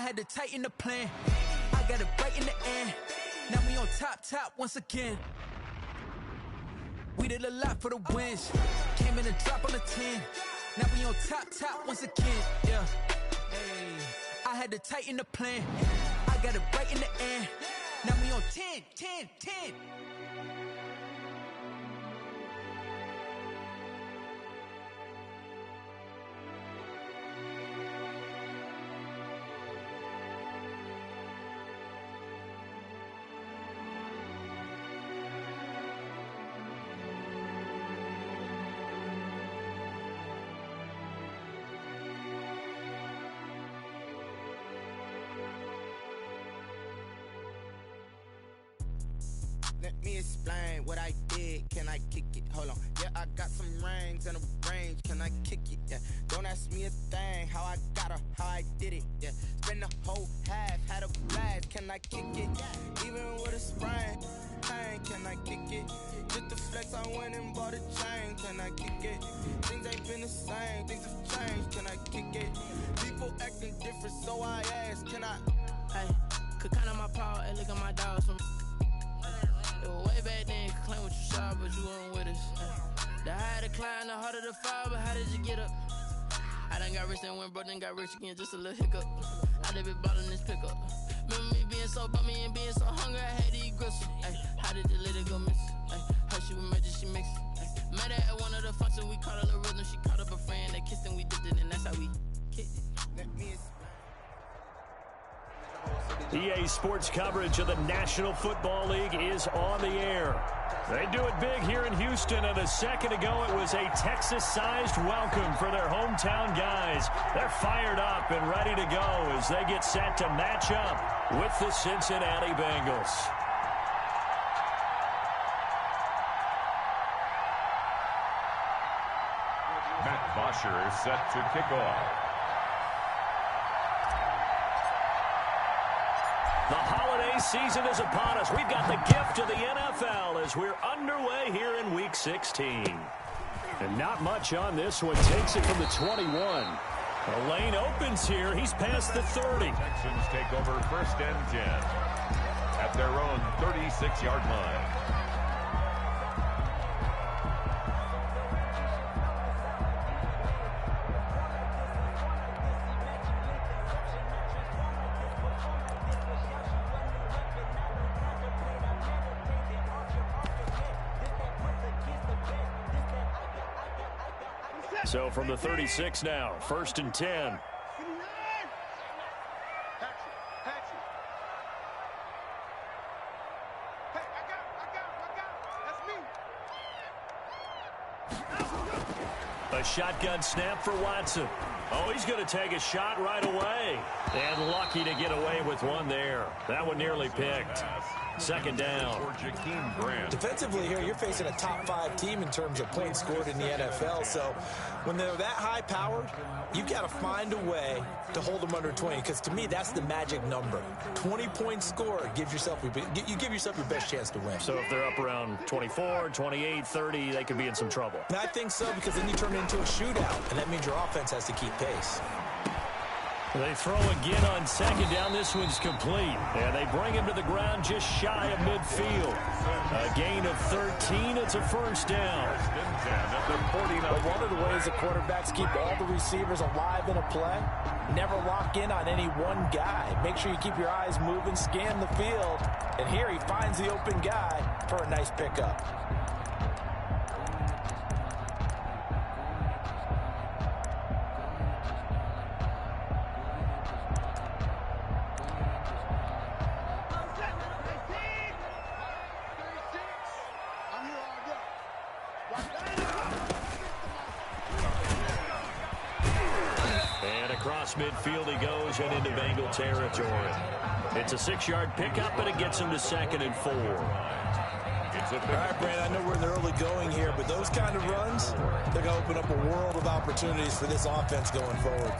had to tighten the plan. I got it right in the end. Now we on top once again. We did a lot for the wins. Came in and drop on the 10. Now we on top once again. Yeah. Hey. I had to tighten the plan. I got it right in the end. Now we on 10. Let me explain what I did. Can I kick it? Hold on. Yeah, I got some rings and a range. Can I kick it? Yeah. Don't ask me a thing. How I got her, how I did it. Yeah. Spend the whole half, had a blast. Can I kick it? Even with a sprain. Pain, can I kick it? Just the flex, I went and bought a chain. Can I kick it? Things ain't been the same. Things have changed. Can I kick it? People acting different, so I ask. Can I? Hey, could count on my power and look at my dogs from. It was way back then, you could claim what you saw, but you weren't with us. The higher the climb, the harder the fall, but how did you get up? I done got rich and went broke, then got rich again, just a little hiccup. I done been ballin' this pickup. Remember me being so bummy and being so hungry, I had to eat gristle. Ay, how did the lady go miss? Ay, how she was magic, she mixed. Met her at one of the functions, we caught her the rhythm, she caught up a friend, they kissed and we dipped it, and that's how we kicked it. Let me EA Sports coverage of the National Football League is on the air. They do it big here in Houston, and a second ago it was a Texas-sized welcome for their hometown guys. They're fired up and ready to go as they get set to match up with the Cincinnati Bengals. Matt Bosher is set to kick off. The holiday season is upon us. We've got the gift of the NFL as we're underway here in Week 16. And not much on this one. Takes it from the 21. The lane opens here. He's past the 30. Texans take over 1st and 10 at their own 36-yard line. So from the 36 now, 1st and 10. A shotgun snap for Watson. Oh, he's going to take a shot right away. And lucky to get away with one there. That one nearly picked. 2nd down. Defensively here, you're facing a top 5 team in terms of points scored in the NFL. So when they're that high powered, you've got to find a way to hold them under 20. Because to me, that's the magic number. 20 points scored gives yourself you give yourself your best chance to win. So if they're up around 24, 28, 30, they could be in some trouble. And I think so, because then you turn it into a shootout, and that means your offense has to keep pace. They throw again on 2nd down. This one's complete. And they bring him to the ground just shy of midfield. A gain of 13. It's a 1st down. But one of the ways the quarterbacks keep all the receivers alive in a play, never lock in on any one guy. Make sure you keep your eyes moving, scan the field. And here he finds the open guy for a nice pickup. Midfield he goes and into Bengal territory. It's a 6-yard pickup, but it gets him to 2nd and 4. All right, Brandon, I know we're in the early going here, but those kind of runs, they're going to open up a world of opportunities for this offense going forward.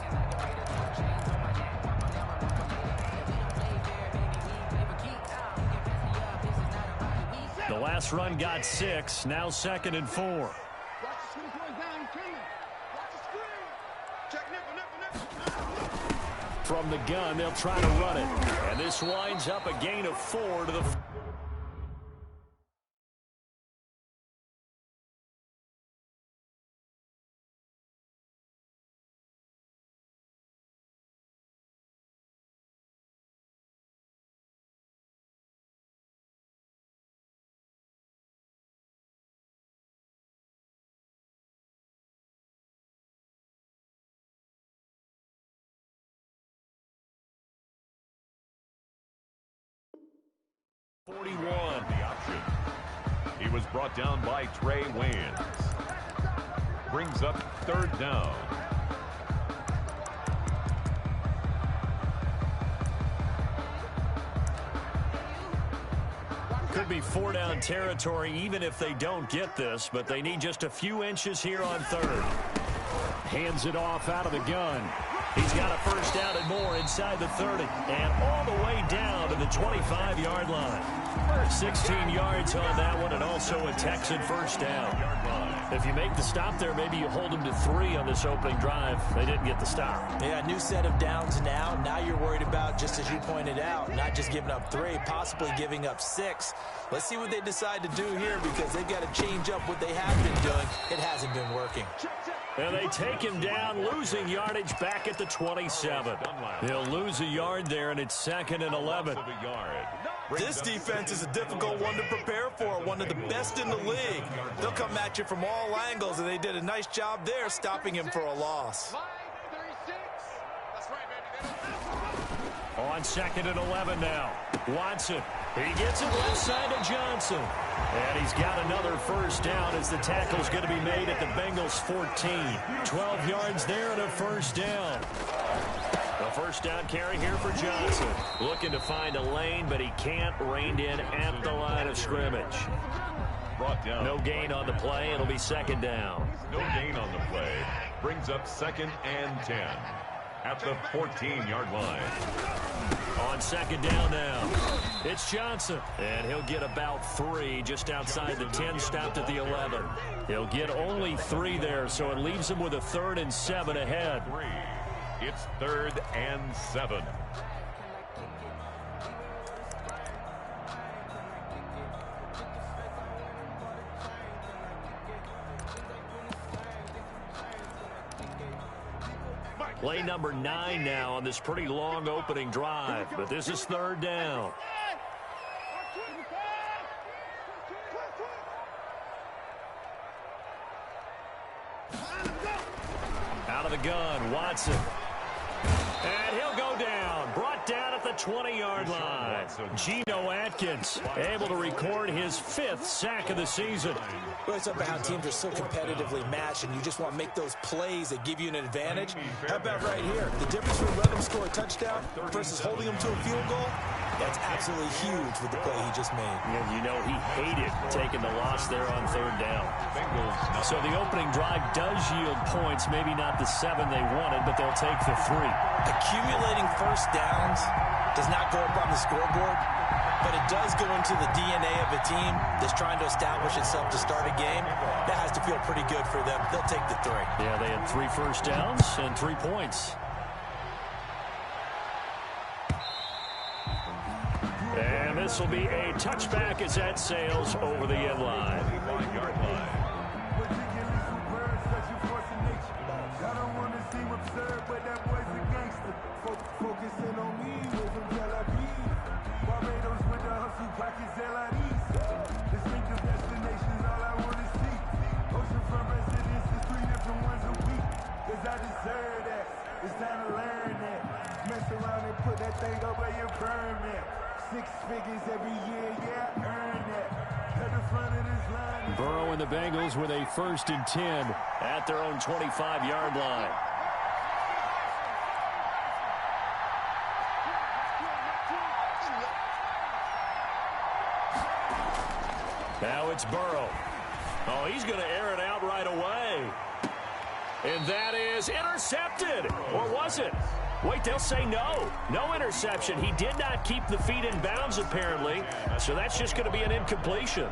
The last run got 6, now 2nd and 4. From the gun, they'll try to run it. And this winds up a gain of 4 to the... The option. He was brought down by Trey Waynes. Brings up 3rd down. Could be 4-down territory even if they don't get this, but they need just a few inches here on 3rd. Hands it off out of the gun. He's got a 1st down and more inside the 30 and all the way down to the 25-yard line. 16 yards on that one and also a Texan 1st down. If you make the stop there, maybe you hold them to 3 on this opening drive. They didn't get the stop. Yeah, new set of downs now. Now you're worried about, just as you pointed out, not just giving up 3, possibly giving up 6. Let's see what they decide to do here because they've got to change up what they have been doing. It hasn't been working. And they take him down, losing yardage back at the 27. He'll lose a yard there, and it's 2nd and 11. This defense is a difficult one to prepare for, one of the best in the league. They'll come at you from all angles, and they did a nice job there stopping him for a loss. On 2nd and 11 now. Watson. He gets it left side to Johnson. And he's got another 1st down as the tackle's going to be made at the Bengals 14. 12 yards there and a 1st down. The 1st down carry here for Johnson. Looking to find a lane, but he can't. Reined in at the line of scrimmage. Brought down. No gain on the play. It'll be 2nd down. No gain on the play. Brings up 2nd and 10 at the 14-yard line. On 2nd down now, it's Johnson, and he'll get about 3 just outside the 10, stopped at the 11. He'll get only 3 there, so it leaves him with a 3rd and 7 ahead. It's 3rd and 7. Play number 9 now on this pretty long opening drive, but this is 3rd down. Out of the gun, Watson. And he'll go down. Brought down at the 20-yard line. Geno Atkins able to record his 5th sack of the season. Well, it's about how teams are so competitively matched, and you just want to make those plays that give you an advantage. How about right here? The difference between letting them score a touchdown versus holding them to a field goal, that's absolutely huge with the play he just made. And you know he hated taking the loss there on 3rd down. So the opening drive does yield points, maybe not the 7 they wanted, but they'll take the 3. Accumulating 1st downs does not go up on the scoreboard, but it does go into the DNA of a team that's trying to establish itself to start a game. That has to feel pretty good for them. They'll take the 3. Yeah, they had 3 1st downs and 3 points. And this will be a touchback as that sails over the end line. It's time to learn that. Mess around and put that thing up where you burn that. 6 figures every year, yeah, earn that. At the front of this line. Burrow and the Bengals with a 1st and 10 at their own 25-yard line. Now it's Burrow. Oh, he's going to air it out right away. And that is intercepted. Or was it? Wait, they'll say no. No interception. He did not keep the feet in bounds, apparently. So that's just going to be an incompletion.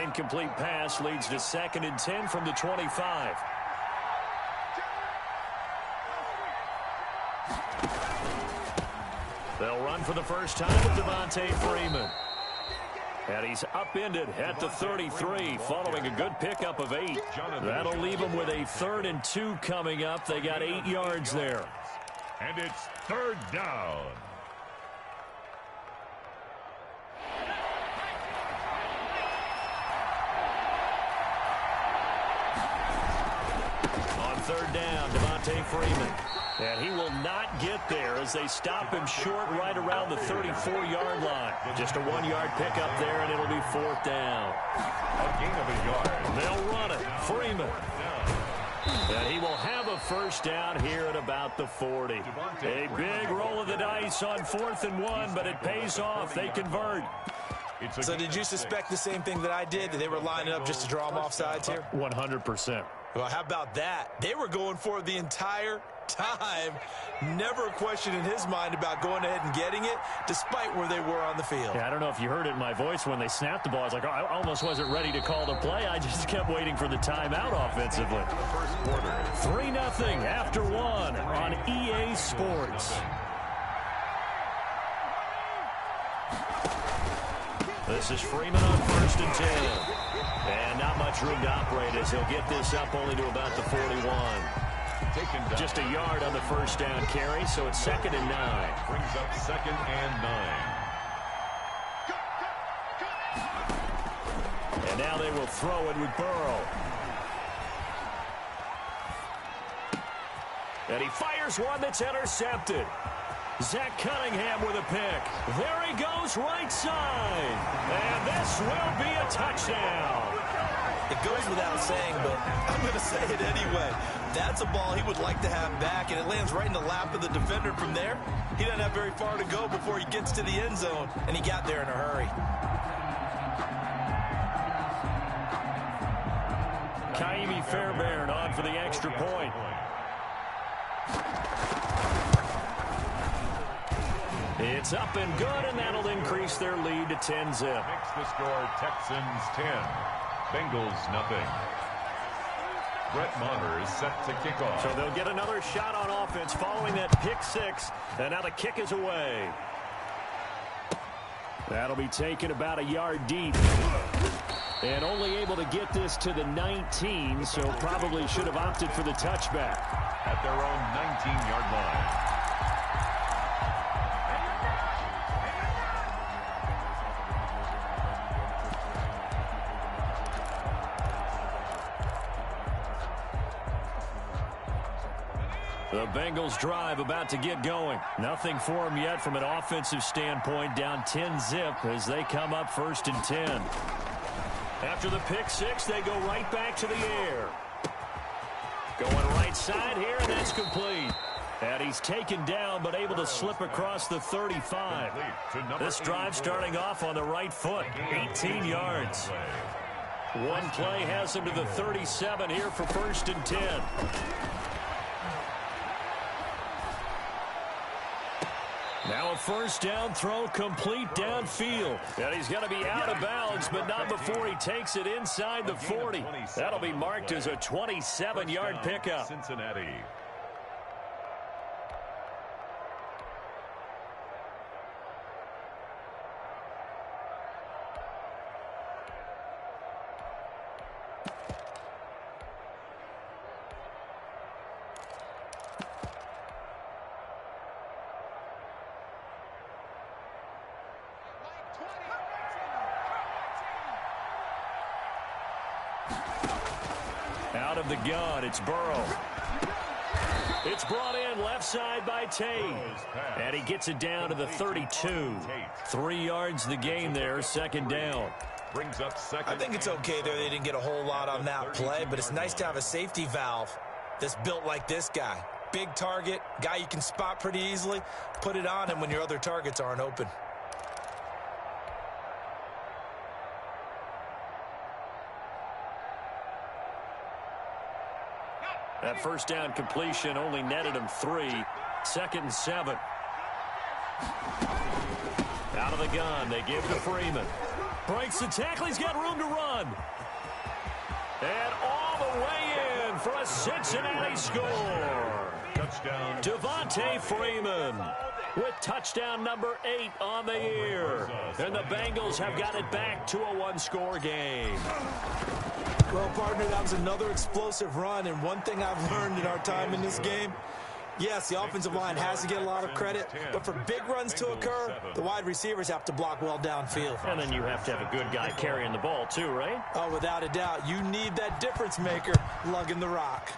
incomplete pass leads to 2nd and 10 from the 25. They'll run for the first time with Devontae Freeman. And he's upended at the 33 following a good pickup of 8. That'll leave them with a 3rd and 2 coming up. They got 8 yards there. And it's 3rd down. On 3rd down, Devontae Freeman. And he will not get there as they stop him short right around the 34-yard line. Just a 1-yard pickup there, and it'll be 4th down. A gain of a yard. They'll run it. Freeman. And he will have a 1st down here at about the 40. A big roll of the dice on 4th and 1, but it pays off. They convert. So did you suspect the same thing that I did, that they were lining up just to draw them off sides here? 100%. Well, how about that? They were going for it the entire time. Never a question in his mind about going ahead and getting it, despite where they were on the field. Yeah, I don't know if you heard it in my voice when they snapped the ball. I was like, oh, I almost wasn't ready to call the play. I just kept waiting for the timeout offensively. 3-0 after 1 on EA Sports. This is Freeman on 1st and 10. And not much room to operate as he'll get this up only to about the 41. Just a yard on the 1st down carry, so it's 2nd and 9. Brings up 2nd and 9. And now they will throw it with Burrow. And he fires one that's intercepted. Zach Cunningham with a pick. There he goes, right side. And this will be a touchdown. It goes without saying, but I'm going to say it anyway. That's a ball he would like to have back, and it lands right in the lap of the defender from there. He doesn't have very far to go before he gets to the end zone, and he got there in a hurry. Kaimi Fairbairn on for the extra point. It's up and good, and that'll increase their lead to 10-zip. Makes the score Texans 10, Bengals nothing. Brett Maher is set to kick off. So they'll get another shot on offense following that pick 6, and now the kick is away. That'll be taken about a yard deep. And only able to get this to the 19, so probably should have opted for the touchback. At their own 19-yard line. The Bengals drive about to get going. Nothing for them yet from an offensive standpoint. Down 10-zip as they come up 1st and 10. After the pick 6, they go right back to the air. Going right side here, and that's complete. And he's taken down, but able to slip across the 35. This drive starting off on the right foot. 18 yards. One play has him to the 37 here for 1st and 10. Now a 1st down throw complete downfield. And he's going to be out of bounds, but not before he takes it inside the 40. That'll be marked as a 27-yard pickup. Cincinnati. Out of the gun, it's Burrow. It's brought in left side by Tate. And he gets it down to the 32. 3 yards the gain there, 2nd down. Brings up 2nd. I think it's okay there. They didn't get a whole lot on that play, but it's nice to have a safety valve that's built like this guy. Big target, guy you can spot pretty easily. Put it on him when your other targets aren't open. That 1st down completion only netted him 3. 2nd and 7. Out of the gun, they give to Freeman. Breaks the tackle. He's got room to run. And all the way in for a Cincinnati score. Touchdown. Devontae Freeman with touchdown number 8 on the year. And the Bengals have got it back to a one-score game. Well, partner, that was another explosive run. And one thing I've learned in our time in this game, yes, the offensive line has to get a lot of credit, but for big runs to occur, the wide receivers have to block well downfield. And then you have to have a good guy carrying the ball too, right? Oh, without a doubt. You need that difference maker lugging the rock.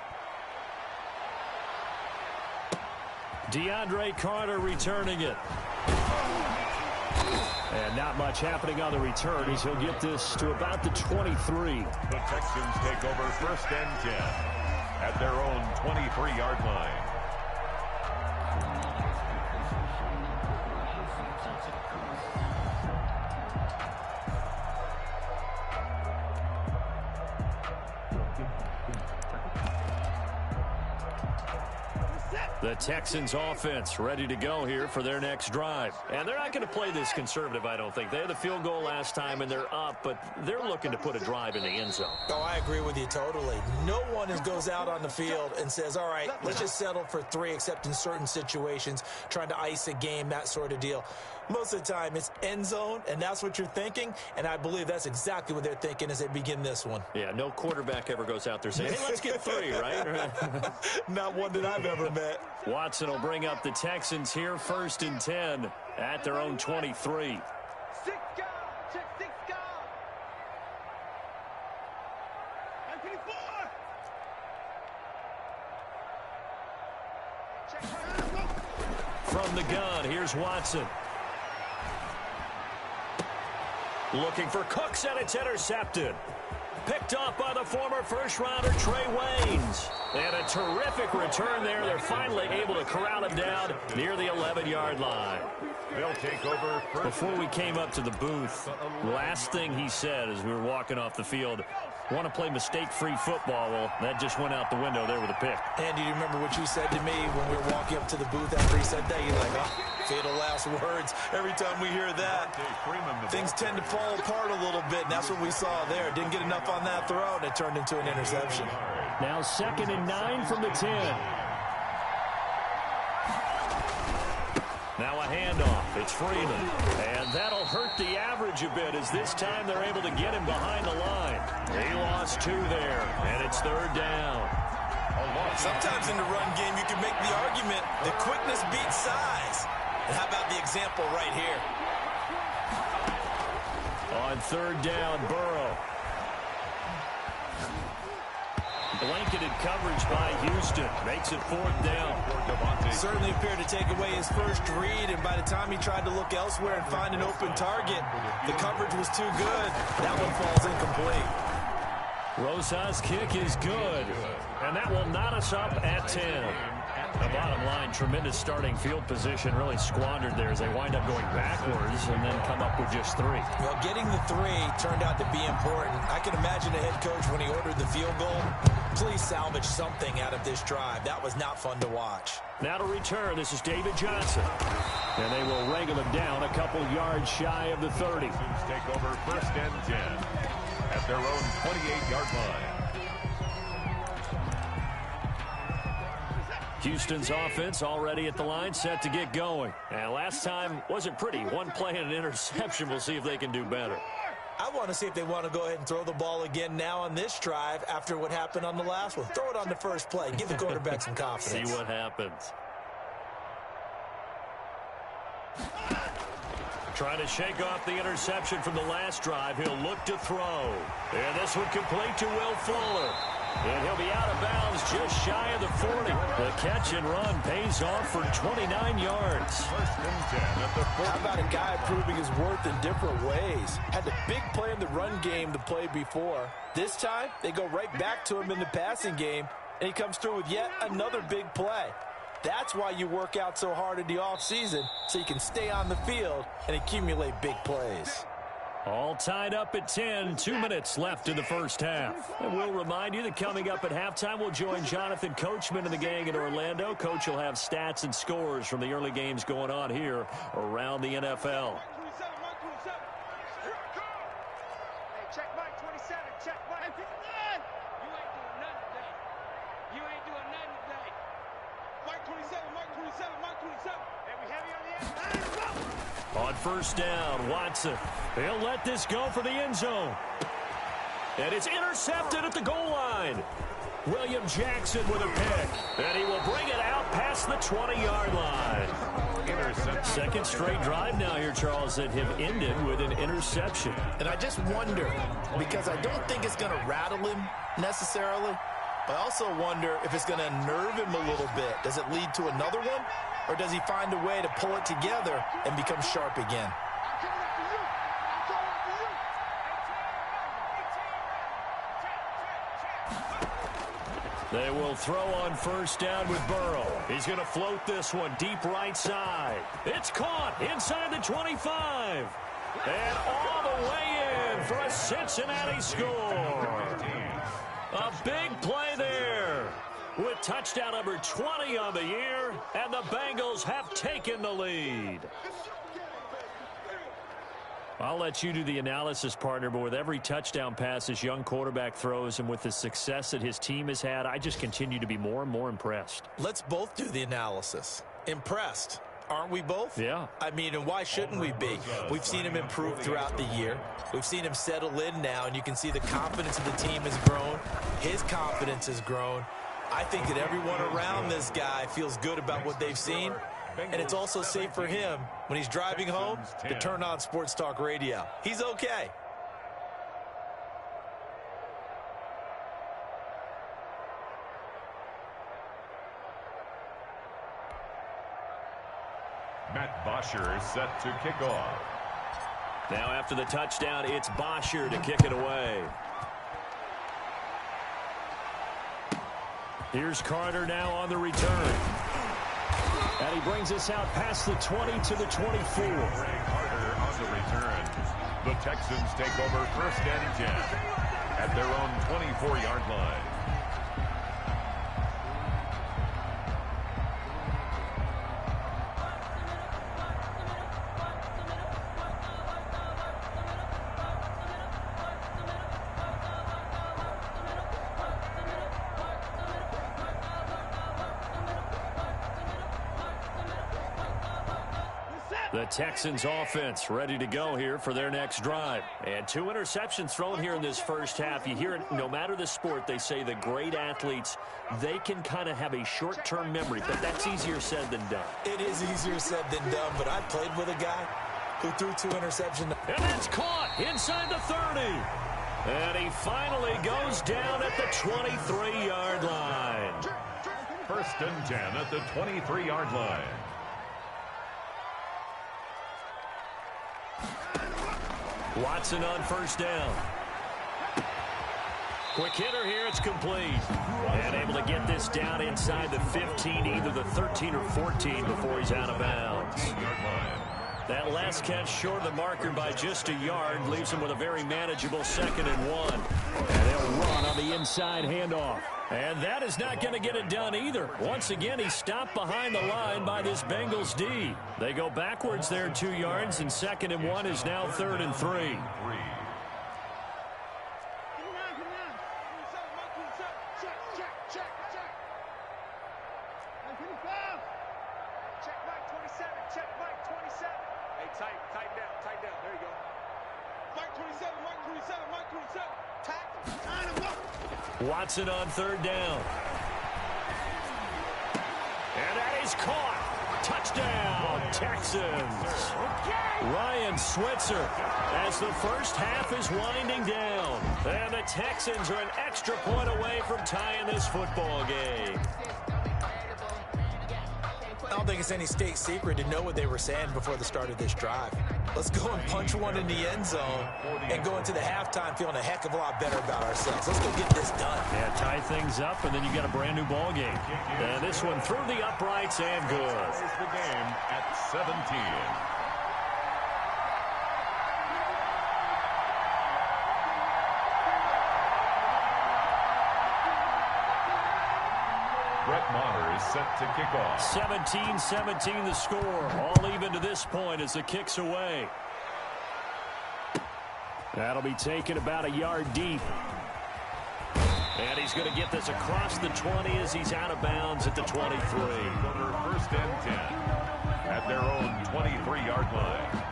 DeAndre Carter returning it. And not much happening on the return as he'll get this to about the 23. The Texans take over 1st and 10 at their own 23-yard line. The Texans offense ready to go here for their next drive. And they're not going to play this conservative, I don't think. They had the field goal last time, and they're up, but they're looking to put a drive in the end zone. Oh, I agree with you totally. No one goes out on the field and says, all right, let's just settle for 3, except in certain situations, trying to ice a game, that sort of deal. Most of the time, it's end zone, and that's what you're thinking, and I believe that's exactly what they're thinking as they begin this one. Yeah, no quarterback ever goes out there saying, hey, let's get 3, right? Not one that I've ever met. Watson will bring up the Texans here, 1st and 10 at their own 23. From the gun, here's Watson. Looking for Cooks, and it's intercepted. Picked off by the former first-rounder Trey Waynes. And a terrific return there. They're finally able to corral him down near the 11-yard line. They'll take over. Before we came up to the booth, last thing he said as we were walking off the field, want to play mistake-free football. Well, that just went out the window there with a pick. Andy, do you remember what you said to me when we were walking up to the booth after he said that? You're like, oh, fatal last words. Every time we hear that, things tend to fall apart a little bit, and that's what we saw there. Didn't get enough on that throw, and it turned into an interception. Now 2nd and 9 from the 10. Now a handoff. It's Freeman. And that'll hurt the average a bit as this time they're able to get him behind the line. He lost 2 there, and it's 3rd down. Sometimes in the run game, you can make the argument that quickness beats size. And how about the example right here? On 3rd down, Burrow. Blanketed coverage by Houston. Makes it 4th down. Certainly appeared to take away his first read, and by the time he tried to look elsewhere and find an open target, the coverage was too good. That one falls incomplete. Rosa's kick is good, and that will knot us up at 10. The bottom line, tremendous starting field position, really squandered there as they wind up going backwards and then come up with just 3. Well, getting the 3 turned out to be important. I can imagine the head coach when he ordered the field goal, please salvage something out of this drive. That was not fun to watch. Now to return, this is David Johnson. And they will wrangle him down a couple yards shy of the 30. Take over 1st and 10 at their own 28-yard line. Houston's offense already at the line, set to get going. And last time wasn't pretty. One play and an interception. We'll see if they can do better. I want to see if they want to go ahead and throw the ball again now on this drive after what happened on the last one. Throw it on the first play. Give the quarterback some confidence. See what happens. Trying to shake off the interception from the last drive. He'll look to throw. And this one complete to Will Fuller. And he'll be out of bounds just shy of the 40. The catch and run pays off for 29 yards. 1st and 10 at the 40. How about a guy proving his worth in different ways? Had the big play in the run game the play before. This time, they go right back to him in the passing game, and he comes through with yet another big play. That's why you work out so hard in the offseason, so you can stay on the field and accumulate big plays. All tied up at 10, 2 minutes left in the first half. And we'll remind you that coming up at halftime, we'll join Jonathan Coachman and the gang in Orlando. Coach will have stats and scores from the early games going on here around the NFL. You ain't doing nothing today. Mike 27, Mike 27, Mike 27. And we heavy on the end. On first down, Watson. He'll let this go for the end zone. And it's intercepted at the goal line. William Jackson with a pick. And he will bring it out past the 20-yard line. Second straight drive now here, Charles, that have ended with an interception. And I just wonder, because I don't think it's going to rattle him necessarily, but I also wonder if it's going to nerve him a little bit. Does it lead to another one? Or does he find a way to pull it together and become sharp again? They will throw on first down with Burrow. He's going to float this one deep right side. It's caught inside the 25. And all the way in for a Cincinnati score. A big play there with touchdown number 20 on the year, and the Bengals have taken the lead. I'll let you do the analysis, partner, but with every touchdown pass this young quarterback throws and with the success that his team has had, I just continue to be more and more impressed. Let's both do the analysis. Impressed. Aren't we both? Yeah. I mean, and why shouldn't we be? We've seen him improve throughout the year. We've seen him settle in now, and you can see the confidence of the team has grown. His confidence has grown. I think that everyone around this guy feels good about what they've seen. And it's also safe for him when he's driving home to turn on Sports Talk Radio. He's okay. Matt Bosher is set to kick off. Now after the touchdown, it's Bosher to kick it away. Here's Carter now on the return. And he brings us out past the 20 to the 24. Carter on the return. The Texans take over first and 10 at their own 24-yard line. The Texans offense ready to go here for their next drive. And 2 interceptions thrown here in this first half. You hear it, no matter the sport, they say the great athletes, they can kind of have a short-term memory, but that's easier said than done. It is easier said than done, but I played with a guy who threw 2 interceptions. And that's caught inside the 30. And he finally goes down at the 23-yard line. First and 10 at the 23-yard line. Watson on first down. Quick hitter here, it's complete. And able to get this down inside the 15, either the 13 or 14 before he's out of bounds. That last catch short of the marker by just a yard leaves him with a very manageable 2nd and 1. And they'll run on the inside handoff. And that is not going to get it done either. Once again, he's stopped behind the line by this Bengals D. They go backwards there 2 yards, and 2nd and 1 is now 3rd and 3. Watson on 3rd down. And that is caught. Touchdown, Texans. Ryan Switzer as the first half is winding down. And the Texans are an extra point away from tying this football game. I don't think it's any state secret to know what they were saying before the start of this drive. Let's go and punch one in the end zone and go into the halftime feeling a heck of a lot better about ourselves. Let's go get this done. Yeah, tie things up, and then you got a brand new ball game. And this one through the uprights and good. The game at 17. Brett Maher is set to kick off. 17-17 the score. All even to this point as the kick's away. That'll be taken about a yard deep. And he's going to get this across the 20 as he's out of bounds at the 23. First and 10 at their own 23-yard line.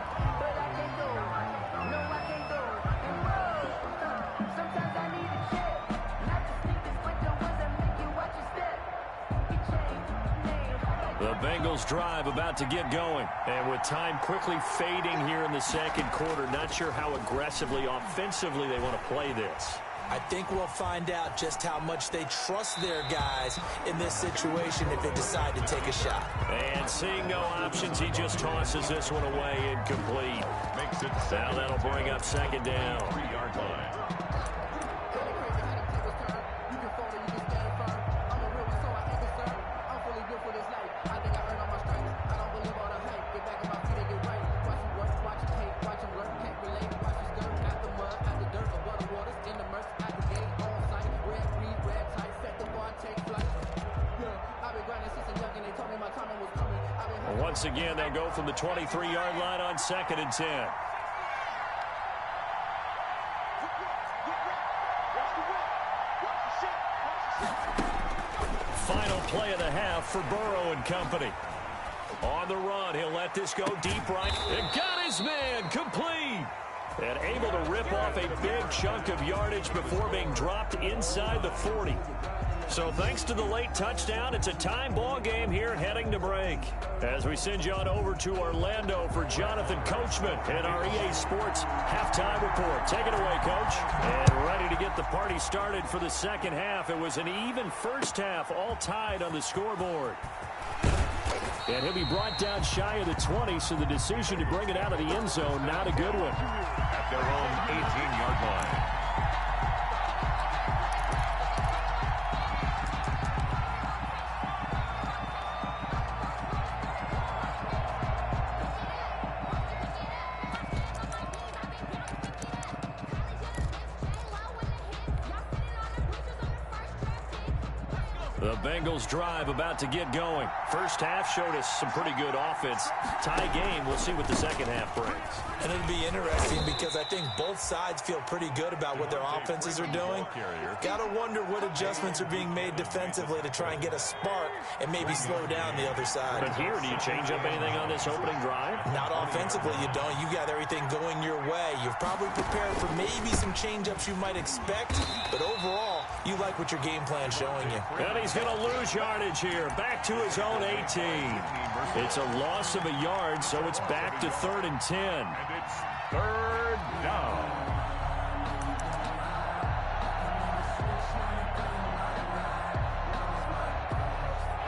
The Bengals drive about to get going. And with time quickly fading here in the second quarter, not sure how aggressively, offensively they want to play this. I think we'll find out just how much they trust their guys in this situation if they decide to take a shot. And seeing no options, he just tosses this one away incomplete. Makes it now that'll bring up second down. 3-yard line. Once again, they'll go from the 23-yard line on second and 10. Final play of the half for Burrow and company. On the run, he'll let this go deep right. And got his man complete. And able to rip off a big chunk of yardage before being dropped inside the 40. So thanks to the late touchdown, it's a time ball game here heading to break. As we send you on over to Orlando for Jonathan Coachman and our EA Sports halftime report. Take it away, Coach. And ready to get the party started for the second half. It was an even first half, all tied on the scoreboard. And he'll be brought down shy of the 20, so the decision to bring it out of the end zone, not a good one. At their own 18-yard line. The Bengals drive about to get going. First half showed us some pretty good offense. Tie game. We'll see what the second half brings. And it'll be interesting because I think both sides feel pretty good about what their offenses are doing. Got to wonder what adjustments are being made defensively to try and get a spark and maybe slow down the other side. But here, do you change up anything on this opening drive? Not offensively, you don't. You got everything going your way. You've probably prepared for maybe some change-ups you might expect, but overall, you like what your game plan's showing you. And he's going to lose yardage here. Back to his own 18. It's a loss of a yard, so it's back to 3rd and 10. And it's 3rd down.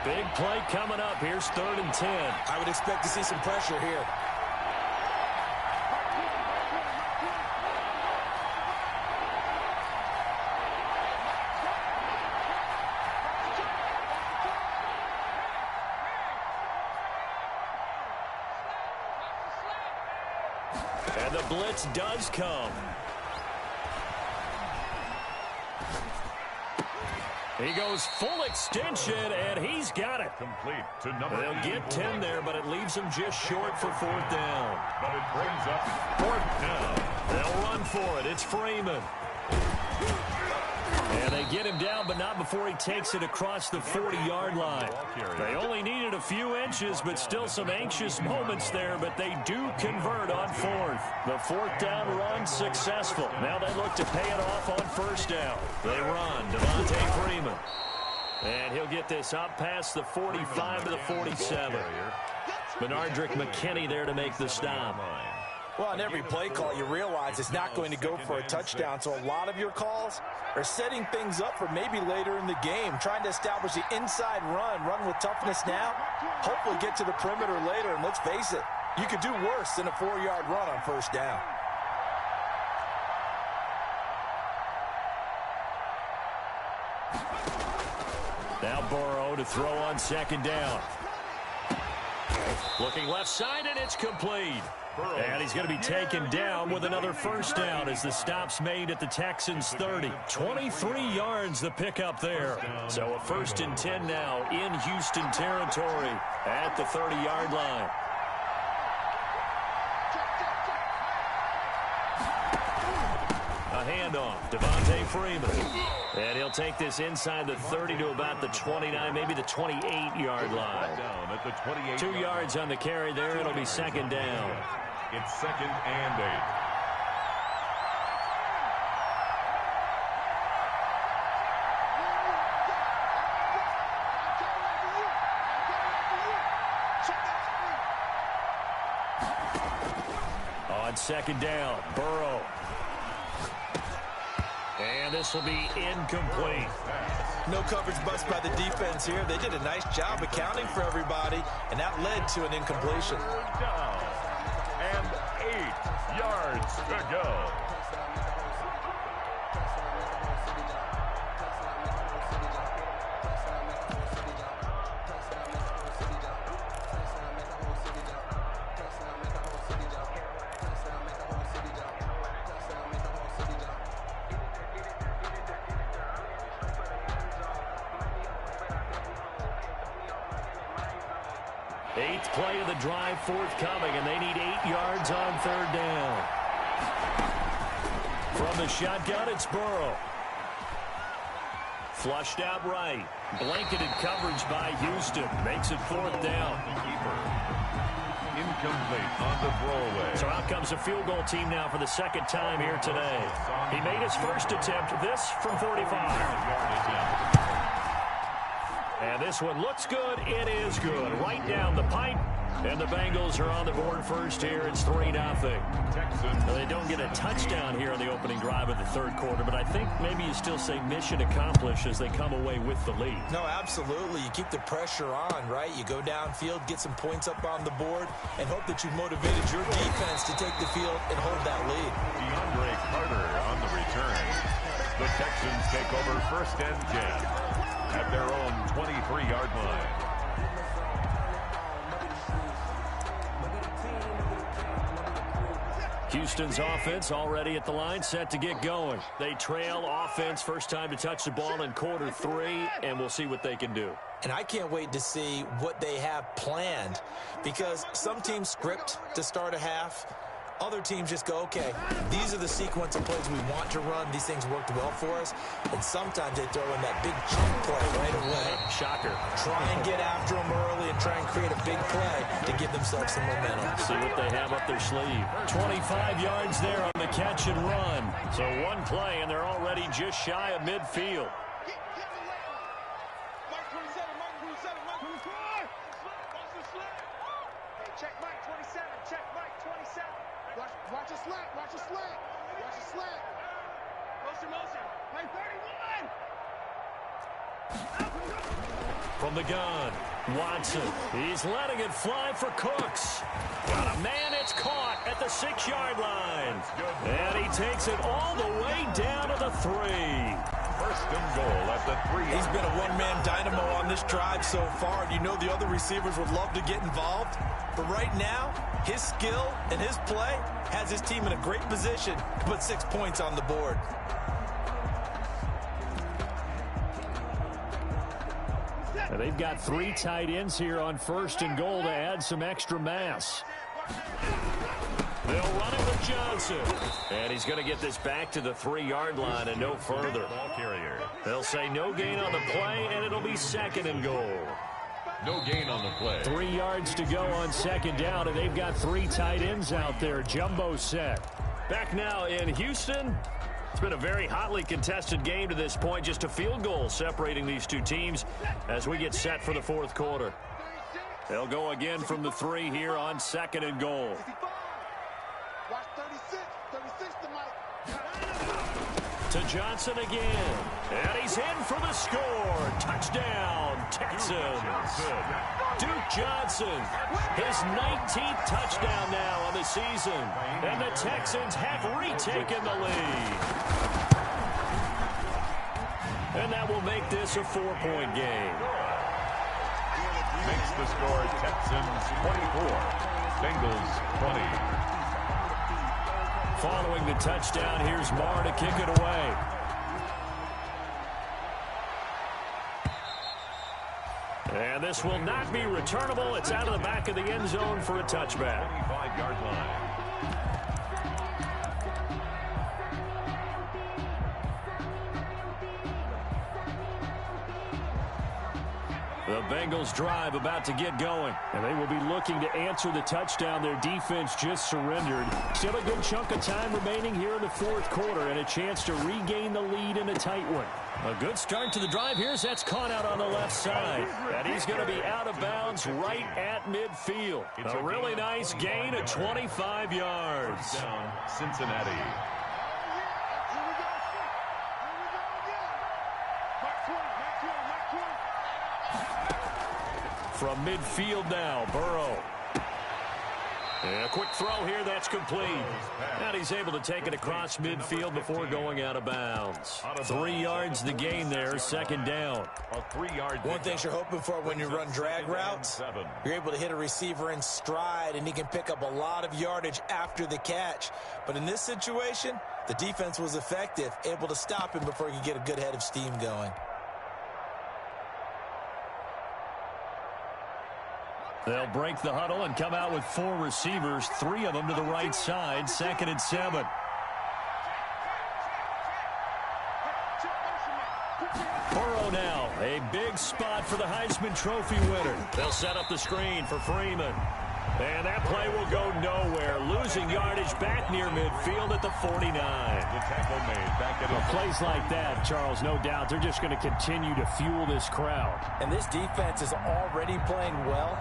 Big play coming up. Here's 3rd and 10. I would expect to see some pressure here. And the blitz does come. He goes full extension, and he's got it. Complete to number They'll get 10 there, but it leaves him just short for 4th down. But it brings up 4th down. They'll run for it. It's Freeman. And they get him down, but not before he takes it across the 40-yard line. They only needed a few inches, but still some anxious moments there, but they do convert on 4th. The 4th down run successful. Now they look to pay it off on 1st down. They run. Devontae Freeman. And he'll get this up past the 45 to the 47. Benardrick McKinney there to make the stop. Well, on every play call, you realize it's not going to go for a touchdown, so a lot of your calls are setting things up for maybe later in the game, trying to establish the inside run with toughness now, hopefully get to the perimeter later, and let's face it, you could do worse than a 4-yard run on 1st down. Now Burrow to throw on 2nd down. Looking left side, and it's complete. And he's going to be taken down with another 1st down as the stop's made at the Texans' 30. 23 yards the pickup there. So a 1st and 10 now in Houston territory at the 30-yard line. A handoff. Devontae Freeman. And he'll take this inside the 30 to about the 29, maybe the 28-yard line. Down at the 28. 2 yards on the carry there. It'll be second down. It's 2nd and 8. On second down, Burrow. And this will be incomplete. No coverage bust by the defense here. They did a nice job accounting for everybody, and that led to an incompletion. Down. And 8 yards to go. Eighth play of the drive forthcoming, and they need 8 yards on third down. From the shotgun, it's Burrow. Flushed out right. Blanketed coverage by Houston. Makes it fourth down. Incomplete on the throwaway. So out comes a field goal team now for the second time here today. He made his first attempt, this from 45. And this one looks good. It is good. Right down the pipe. And the Bengals are on the board first here. It's 3-0. Now, they don't get a touchdown here on the opening drive of the third quarter, but I think maybe you still say mission accomplished as they come away with the lead. No, absolutely. You keep the pressure on, right? You go downfield, get some points up on the board, and hope that you've motivated your defense to take the field and hold that lead. DeAndre Carter on the return. The Texans take over 1st and 10 at their own 23-yard line. Houston's offense already at the line, set to get going. They trail offense, first time to touch the ball in quarter 3, and we'll see what they can do. And I can't wait to see what they have planned, because some teams script to start a half. Other teams just go, okay, these are the sequence of plays we want to run. These things worked well for us. And sometimes they throw in that big chunk play right away. Shocker. Try and get after them early and try and create a big play to give themselves some momentum. See what they have up their sleeve. 25 yards there on the catch and run. So one play, and they're already just shy of midfield. Check Mike 27. Check Mike 27. Watch a slant. Watch a slant. Watch a slant. Motion. Mike 31. From the gun, Watson. He's letting it fly for Cooks. Got a man, it's caught at the 6-yard line. And he takes it all the way down to the 3. 1st and goal at the 3. He's been a one-man dynamo on this drive so far. And you know the other receivers would love to get involved. But right now, his skill and his play has his team in a great position to put 6 points on the board. And they've got 3 tight ends here on 1st and goal to add some extra mass. They'll run it with Johnson. And he's going to get this back to the 3-yard line and no further. Ball carrier. They'll say no gain on the play, and it'll be 2nd and goal. No gain on the play. 3 yards to go on 2nd down, and they've got 3 tight ends out there. Jumbo set. Back now in Houston. It's been a very hotly contested game to this point. Just a field goal separating these two teams as we get set for the 4th quarter. They'll go again from the 3 here on 2nd and goal. Watch 36 to Mike. To Johnson again. And he's in for the score. Touchdown, Texans. Duke Johnson, his 19th touchdown now on the season. And the Texans have retaken the lead. And that will make this a 4-point game. Makes the score Texans 24, Bengals 20. Following the touchdown, here's Marr to kick it away. And this will not be returnable. It's out of the back of the end zone for a touchback. 25-yard line. The Bengals drive about to get going. And they will be looking to answer the touchdown their defense just surrendered. Still a good chunk of time remaining here in the fourth quarter and a chance to regain the lead in a tight one. A good start to the drive here as that's caught out on the left side. And he's going to be out of bounds right at midfield. A really nice gain of 25 yards. Down Cincinnati. From midfield now, Burrow. And a quick throw here, that's complete. And he's able to take it across midfield before going out of bounds. 3 yards the gain there, second down. One thing you're hoping for when you run drag routes, you're able to hit a receiver in stride, and he can pick up a lot of yardage after the catch. But in this situation, the defense was effective, able to stop him before he could get a good head of steam going. They'll break the huddle and come out with 4 receivers, 3 of them to the right side, 2nd and 7. Burrow now, a big spot for the Heisman Trophy winner. They'll set up the screen for Freeman. And that play will go nowhere, losing yardage back near midfield at the 49. The tackle made back at Plays like that, Charles, no doubt, they're just going to continue to fuel this crowd. And this defense is already playing well,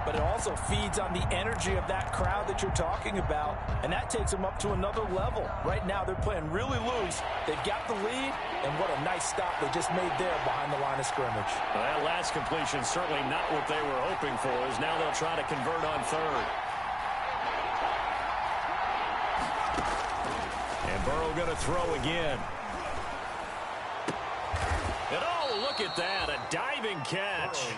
but it also feeds on the energy of that crowd that you're talking about, and that takes them up to another level. Right now, they're playing really loose. They've got the lead, and what a nice stop they just made there behind the line of scrimmage. Well, that last completion certainly not what they were hoping for, as now they'll try to convert on 3rd. And Burrow going to throw again. And oh, look at that, a diving catch.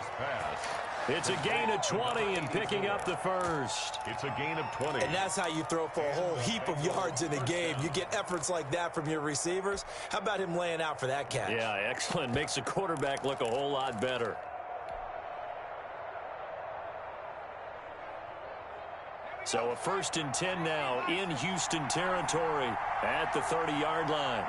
It's a gain of 20 and picking up the first. It's a gain of 20. And that's how you throw for a whole heap of yards in a game. You get efforts like that from your receivers. How about him laying out for that catch? Yeah, excellent. Makes the quarterback look a whole lot better. So a 1st and 10 now in Houston territory at the 30-yard line.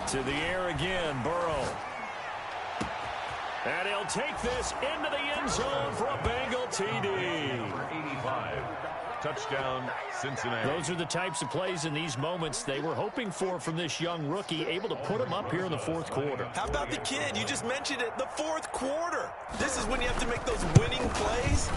To the air again, Burrow. And he'll take this into the end zone for a Bengal TD. Number 85. Touchdown, Cincinnati. Those are the types of plays in these moments they were hoping for from this young rookie, able to put him up here in the fourth quarter. How about the kid? You just mentioned it, the fourth quarter. This is when you have to make those winning plays.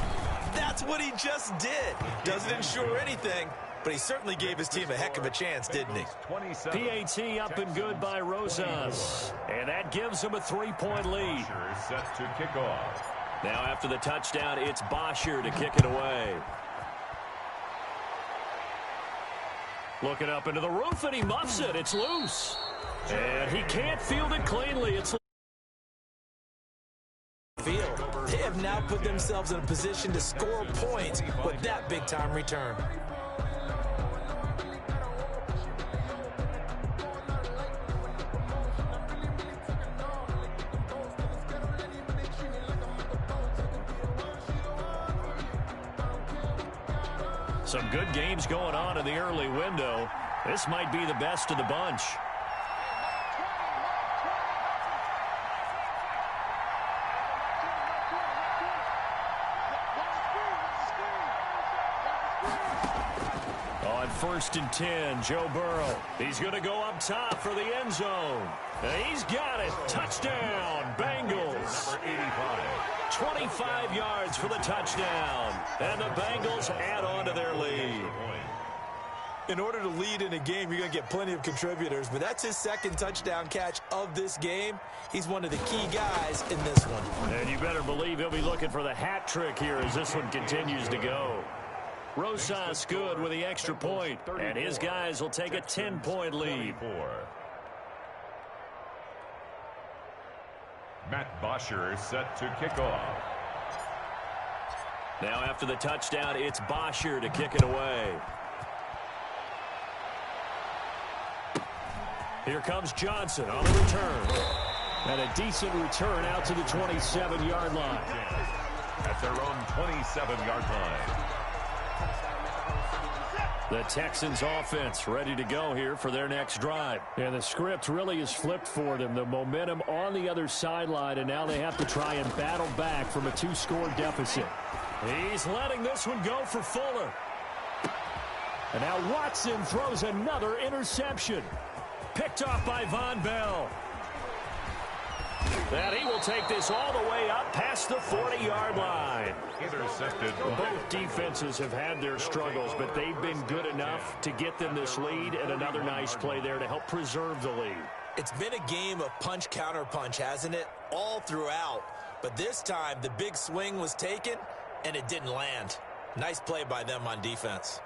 That's what he just did. Doesn't ensure anything, but he certainly gave his team a heck of a chance, didn't he? PAT up and good by Rosas. And that gives him a 3-point lead. Set to kick off. Now after the touchdown, it's Bosher to kick it away. Looking up into the roof, and he muffs it. It's loose. And he can't field it cleanly. It's field. They have now put themselves in a position to score points with that big-time return. Some good games going on in the early window. This might be the best of the bunch. On 1st and 10, Joe Burrow. He's going to go up top for the end zone. And he's got it. Touchdown, Bengals. Number 85. 25 yards for the touchdown. And the Bengals add on to their lead. In order to lead in a game, you're going to get plenty of contributors, but that's his 2nd touchdown catch of this game. He's one of the key guys in this one. And you better believe he'll be looking for the hat trick here as this one continues to go. Rosas good with the extra point, and his guys will take a 10-point lead. Matt Bosher set to kick off. Now after the touchdown, it's Bosher to kick it away. Here comes Johnson on the return. And a decent return out to the 27-yard line. At their own 27-yard line. The Texans offense ready to go here for their next drive. And the script really is flipped for them. The momentum on the other sideline, and now they have to try and battle back from a 2-score deficit. He's letting this one go for Fuller. And now Watson throws another interception. Picked off by Von Bell. And he will take this all the way up past the 40-yard line. Intercepted. Both defenses have had their struggles, but they've been good enough to get them this lead, and another nice play there to help preserve the lead. It's been a game of punch-counter-punch, hasn't it? All throughout. But this time, the big swing was taken, and it didn't land. Nice play by them on defense.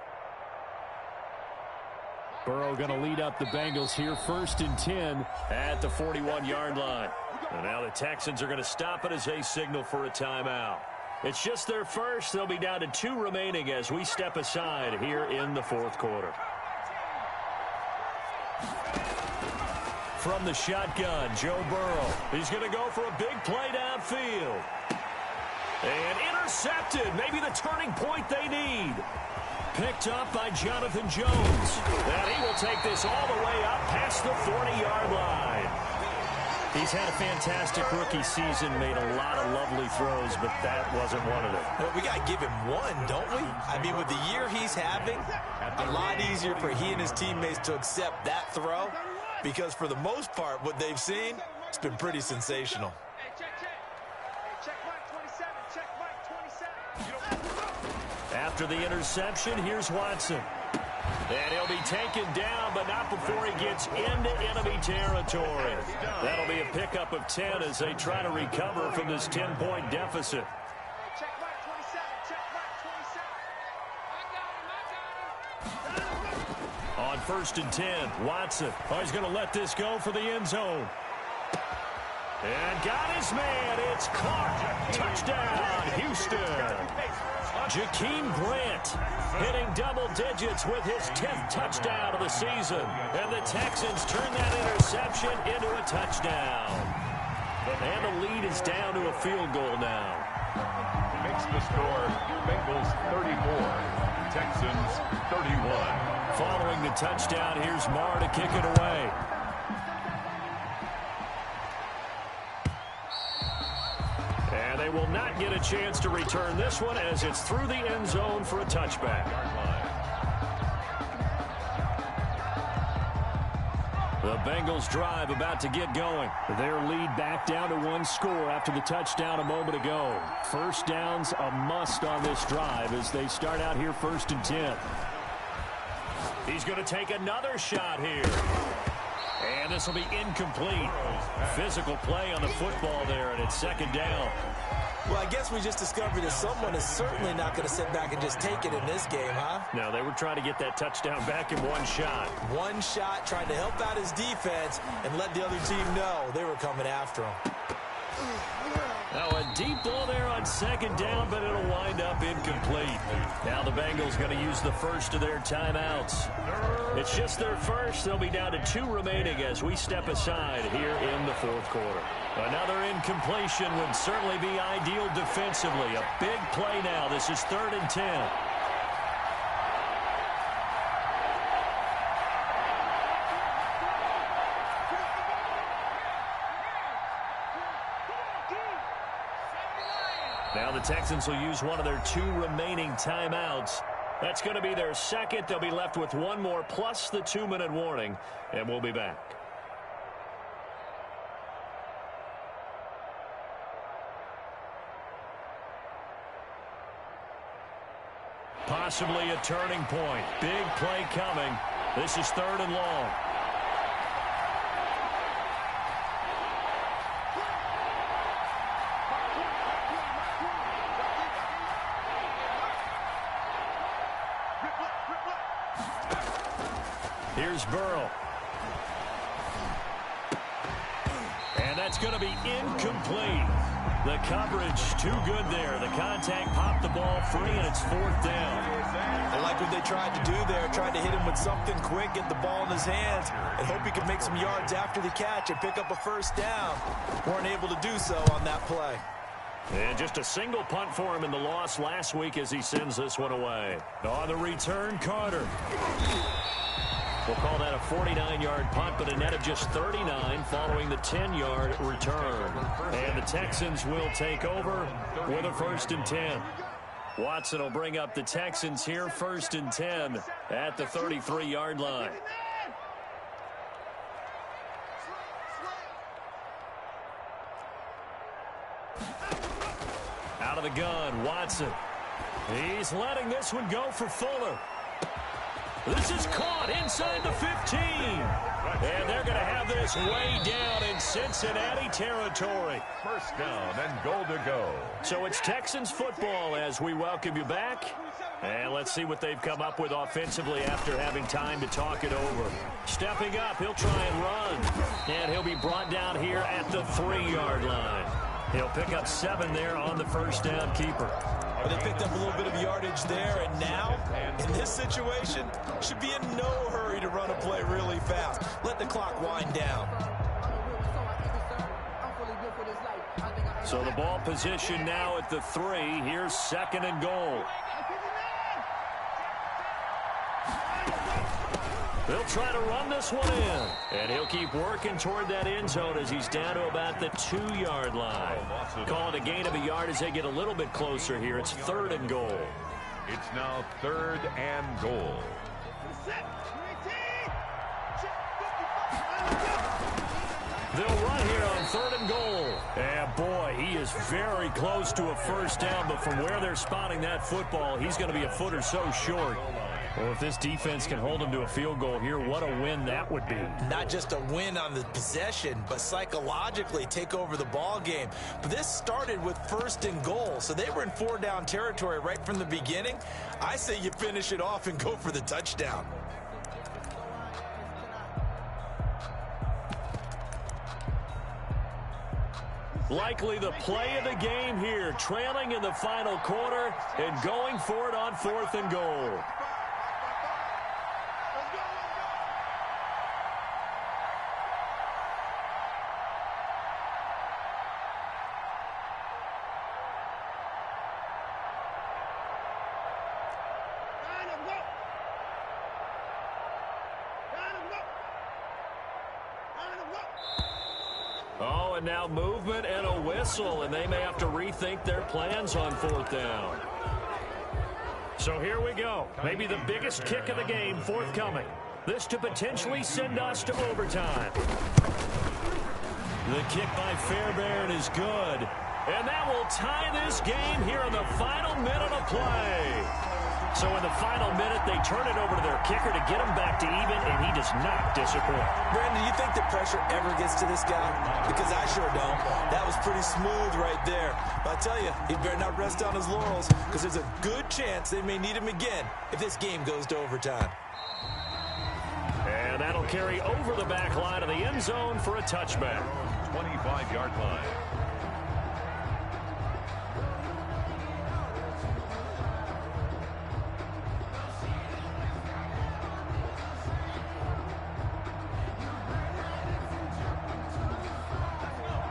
Burrow going to lead up the Bengals here, 1st and 10 at the 41-yard line. And now the Texans are going to stop it as they signal for a timeout. It's just their first. They'll be down to 2 remaining as we step aside here in the 4th quarter. From the shotgun, Joe Burrow. He's going to go for a big play downfield. And intercepted. Maybe the turning point they need. Picked up by Jonathan Jones. And he will take this all the way up past the 40-yard line. He's had a fantastic rookie season, made a lot of lovely throws, but that wasn't one of them. Well, we got to give him one, don't we? I mean, with the year he's having, a lot easier for he and his teammates to accept that throw, because for the most part, what they've seen, it's been pretty sensational. After the interception, here's Watson. And he'll be taken down, but not before he gets into enemy territory. That'll be a pickup of 10 as they try to recover from this 10-point deficit. On 1st and 10, Watson. Oh, he's going to let this go for the end zone. And got his man. It's caught. Touchdown, Houston. Jakeem Grant hitting double digits with his 10th touchdown of the season. And the Texans turn that interception into a touchdown. And the lead is down to a field goal now. Makes the score Bengals 34, Texans 31. Following the touchdown, here's Marr to kick it away. And they will not get a chance to return this one as it's through the end zone for a touchback. The Bengals drive about to get going. Their lead back down to 1 score after the touchdown a moment ago. First down's a must on this drive as they start out here 1st and 10. He's going to take another shot here. And this will be incomplete. Physical play on the football there, and it's 2nd down. Well, I guess we just discovered that someone is certainly not going to sit back and just take it in this game, huh? No, they were trying to get that touchdown back in one shot. One shot, trying to help out his defense and let the other team know they were coming after him. Now a deep ball there on 2nd down, but it'll wind up incomplete. Now the Bengals going to use the first of their timeouts. It's just their first. They'll be down to 2 remaining as we step aside here in the 4th quarter. Another incompletion would certainly be ideal defensively. A big play now. This is 3rd and 10. Now the Texans will use one of their 2 remaining timeouts. That's going to be their second. They'll be left with 1 more plus the 2-minute warning, and we'll be back. Possibly a turning point. Big play coming. This is 3rd and long. Here's Burrow. And that's going to be incomplete. The coverage too good there. The contact popped the ball free, and it's 4th down. I like what they tried to do there. Tried to hit him with something quick, get the ball in his hands, and hope he could make some yards after the catch and pick up a 1st down. Weren't able to do so on that play. And just a single punt for him in the loss last week as he sends this one away. On the return, Carter. We'll call that a 49-yard punt, but a net of just 39 following the 10-yard return. And the Texans will take over with a 1st and 10. Watson will bring up the Texans here, 1st and 10 at the 33-yard line. Out of the gun, Watson. He's letting this one go for Fuller. This is caught inside the 15. And they're going to have this way down in Cincinnati territory. First down and goal to go. So it's Texans football as we welcome you back. And let's see what they've come up with offensively after having time to talk it over. Stepping up, he'll try and run. And he'll be brought down here at the 3-yard line. He'll pick up 7 there on the first down keeper. Well, they picked up a little bit of yardage there, and now, in this situation, should be in no hurry to run a play really fast. Let the clock wind down. So the ball position now at the 3. Here's 2nd and goal. They'll try to run this one in. And he'll keep working toward that end zone as he's down to about the 2-yard line. Call it a gain of a yard as they get a little bit closer here. It's 3rd and goal. It's now 3rd and goal. They'll run here on 3rd and goal. And boy, he is very close to a first down, but from where they're spotting that football, he's going to be a foot or so short. Well, if this defense can hold him to a field goal here, what a win that would be. Not just a win on the possession, but psychologically take over the ball game. But this started with 1st and goal, so they were in 4-down territory right from the beginning. I say you finish it off and go for the touchdown. Likely the play of the game here, trailing in the final quarter and going for it on 4th and goal. Oh, and now movement and a whistle, and they may have to rethink their plans on 4th down. So here we go. Maybe the biggest kick of the game forthcoming. This to potentially send us to overtime. The kick by Fairbairn is good. And that will tie this game here in the final minute of play. So in the final minute, they turn it over to their kicker to get him back to even, and he does not disappoint. Brandon, do you think the pressure ever gets to this guy? Because I sure don't. That was pretty smooth right there. But I tell you, he better not rest on his laurels, because there's a good chance they may need him again if this game goes to overtime. And that'll carry over the back line of the end zone for a touchback. 25-yard line.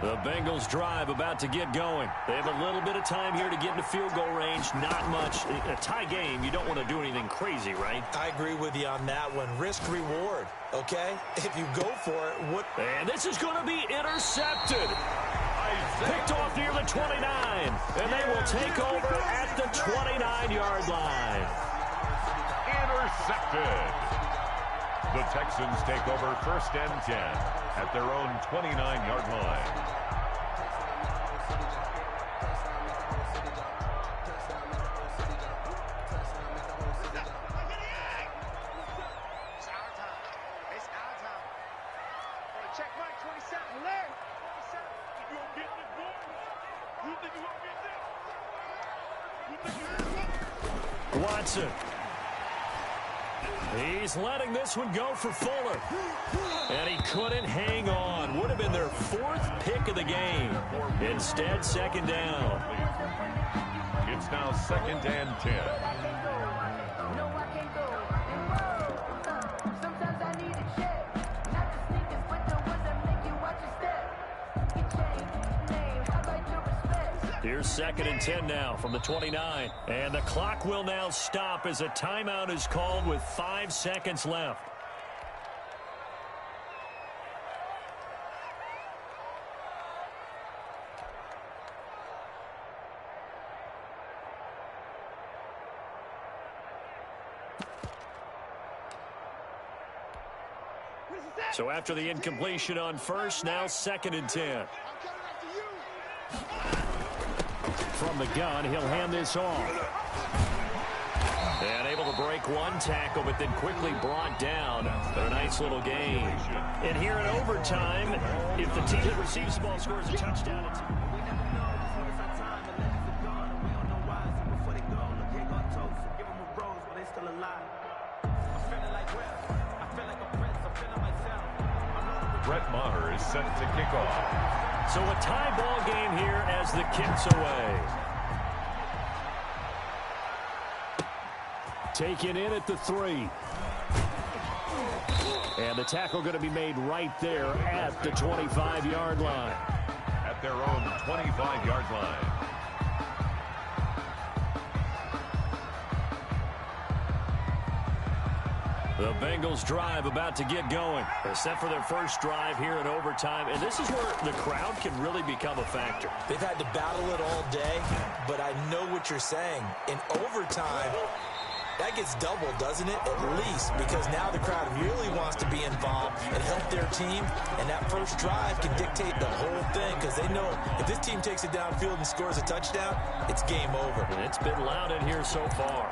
The Bengals drive about to get going. They have a little bit of time here to get into field goal range. Not much. In a tie game, you don't want to do anything crazy, right? I agree with you on that one. Risk reward, okay? If you go for it, what? And this is going to be intercepted. Picked off near the 29. And they will take over at the 29-yard line. Intercepted. The Texans take over 1st and 10 at their own 29-yard line. Check Mike 27. Larry, 27. You gonna get this boy? You think you gonna get this? You think you Watson. He's letting this one go for Fuller. And he couldn't hang on. Would have been their 4th pick of the game. Instead, 2nd down. It's now 2nd and 10. Here's 2nd and 10 now from the 29. And the clock will now stop as a timeout is called with 5 seconds left. So after the incompletion on first, now 2nd and 10. From the gun, he'll hand this off. And able to break one tackle, but then quickly brought down. But a nice little gain. And here in overtime, if the team that receives the ball scores a touchdown, it's... Brett Maher is set to kick off. So a tie ball game here as the kick's away. Taken in at the 3. And the tackle going to be made right there at the 25-yard line. At their own 25-yard line. The Bengals drive about to get going. They're set for their first drive here in overtime. And this is where the crowd can really become a factor. They've had to battle it all day, but I know what you're saying. In overtime, that gets doubled, doesn't it? At least, because now the crowd really wants to be involved and help their team. And that first drive can dictate the whole thing because they know if this team takes it downfield and scores a touchdown, it's game over. And it's been loud in here so far.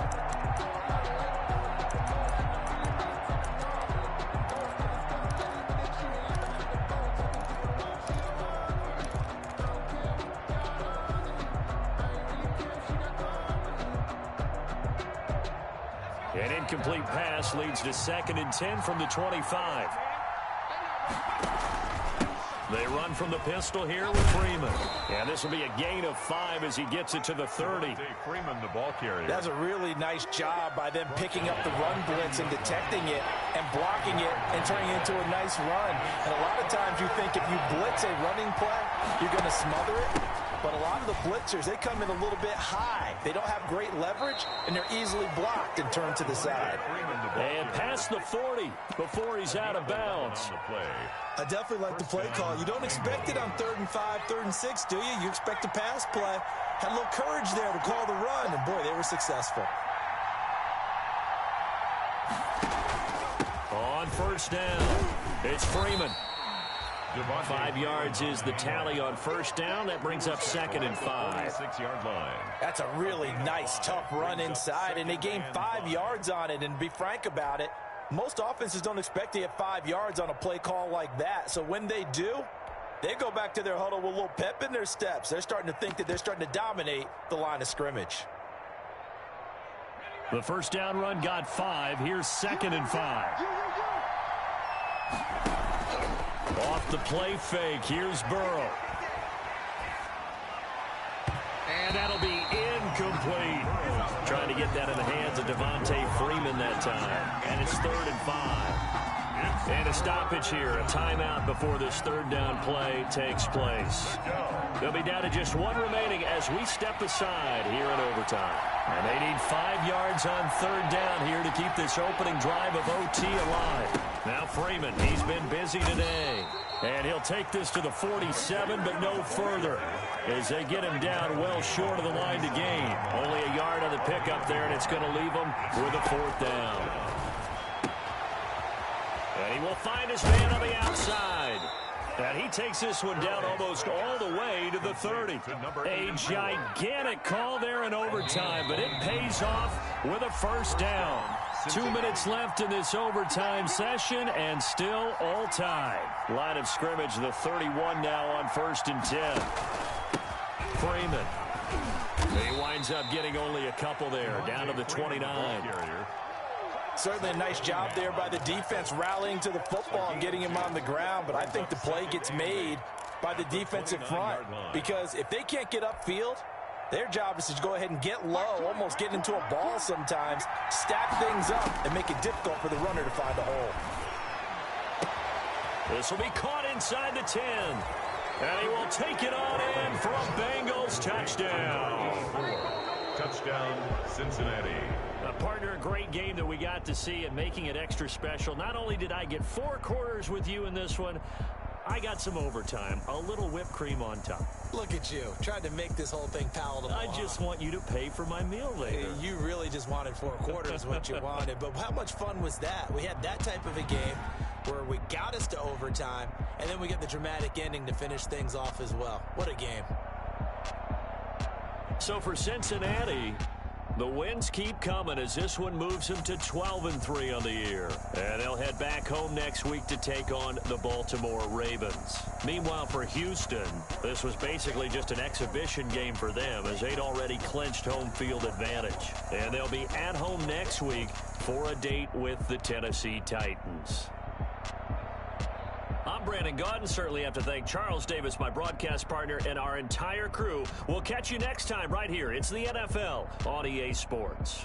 An incomplete pass leads to 2nd and 10 from the 25. They run from the pistol here with Freeman. And this will be a gain of 5 as he gets it to the 30. Freeman, the ball carrier. That's a really nice job by them picking up the run blitz and detecting it and blocking it and turning it into a nice run. And a lot of times you think if you blitz a running play, you're going to smother it. But a lot of the blitzers, they come in a little bit high. They don't have great leverage, and they're easily blocked and turned to the side. And past the 40 before he's out of bounds. I definitely like the play call. You don't expect it on 3rd and 5, 3rd and 6, do you? You expect a pass play. Had a little courage there to call the run, and boy, they were successful. On first down, it's Freeman. 5 yards is the tally on first down. That brings up 2nd and 5. 6-yard line. That's a really nice, tough run inside, and they gained 5 yards on it. And to be frank about it, most offenses don't expect to get 5 yards on a play call like that. So when they do, they go back to their huddle with a little pep in their steps. They're starting to think that they're starting to dominate the line of scrimmage. The first down run got 5. Here's 2nd and 5. Off the play fake. Here's Burrow. And that'll be incomplete. Trying to get that in the hands of Devontae Freeman that time. And it's 3rd and 5. And a stoppage here. A timeout before this 3rd down play takes place. They'll be down to just 1 remaining as we step aside here in overtime. And they need 5 yards on 3rd down here to keep this opening drive of OT alive. Now Freeman, he's been busy today. And he'll take this to the 47, but no further, as they get him down well short of the line to gain. Only a yard on the pickup there, and it's going to leave him with a 4th down. And he will find his man on the outside. And he takes this one down almost all the way to the 30. A gigantic call there in overtime, but it pays off with a 1st down. 2 minutes left in this overtime session, and still all tied. Line of scrimmage, the 31 now on 1st and 10. Freeman. He winds up getting only a couple there, down to the 29. Certainly a nice job there by the defense rallying to the football and getting him on the ground, but I think the play gets made by the defensive front because if they can't get upfield, their job is to go ahead and get low, almost get into a ball sometimes, stack things up, and make it difficult for the runner to find a hole. This will be caught inside the 10. And he will take it on in for a Bengals touchdown. Touchdown, Cincinnati. Partner, a great game that we got to see and making it extra special. Not only did I get 4 quarters with you in this one, I got some overtime, a little whipped cream on top. Look at you, tried to make this whole thing palatable. I just want you to pay for my meal later. You really just wanted 4 quarters what you wanted, but how much fun was that? We had that type of a game where we got us to overtime, and then we get the dramatic ending to finish things off as well. What a game. So for Cincinnati, the wins keep coming as this one moves them to 12-3 on the year. And they'll head back home next week to take on the Baltimore Ravens. Meanwhile, for Houston, this was basically just an exhibition game for them as they'd already clinched home field advantage. And they'll be at home next week for a date with the Tennessee Titans. I'm Brandon Gaudin. Certainly have to thank Charles Davis, my broadcast partner, and our entire crew. We'll catch you next time right here. It's the NFL on EA Sports.